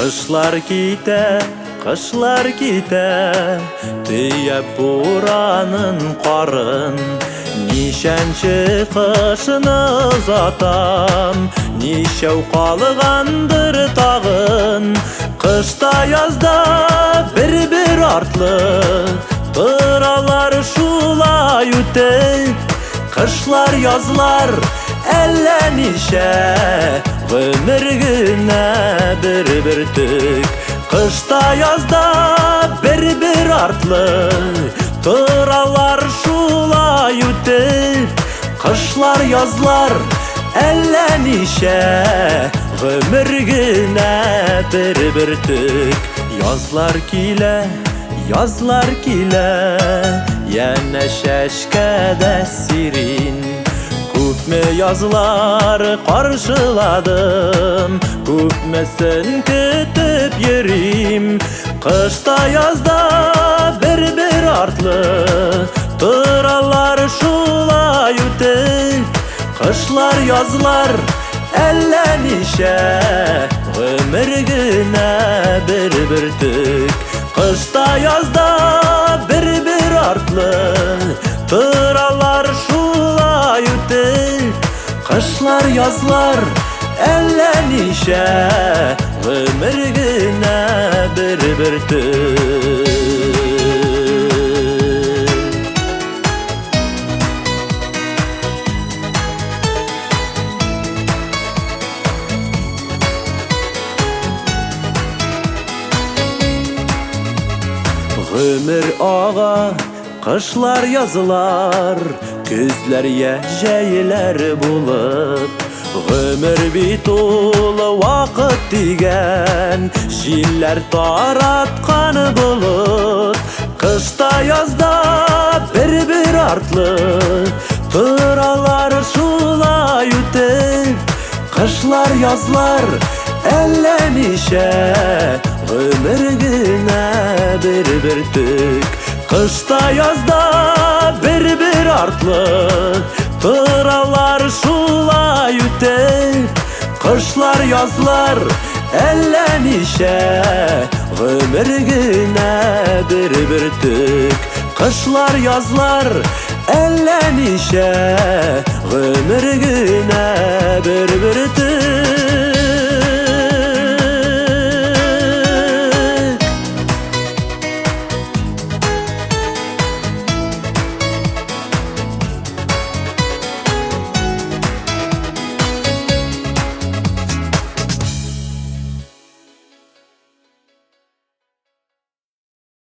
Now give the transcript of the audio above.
Kışlar kite, tüyep buranın qarın. Nişençi kışını zatam, nişev qalğandır tağın. Kışta yazda bir artlı, tıralar şulay ütep. Kışlar yazlar ellenişe, ömür güne bir tük. Kışta yazda bir artlı, tıralar şulay ütep. Kışlar yazlar ellenişe, ömür güne bir tük. Yazlar kile, yine şeşkede sirin. Küpme yazlar karşıladım, küpmesin kütüp yerim. Kışta yazda bir artlı, tıralar şulay ütep. Kışlar yazlar ellenişe, ömür güne bir tük. Kışta yazda bir artlı, tıralar şulay ütep. Kışlar yazlar ellenişe, ömür güne bir tük. Ömür ağa, kışlar yazılar, küzler yeceyler bulup. Ömür bitul vakit digen, jiller taratkan bulut. Kışta yazda bir artlı, tıralar şulay ütep. Kışlar yazlar ellenişe, ömür güne bir tük. Kışta yazda bir artlı, tıralar şulay ütep. Kışlar yazlar ellenişe, ömür güne bir tük. Kışlar yazlar ellenişe, ömür güne bir tük.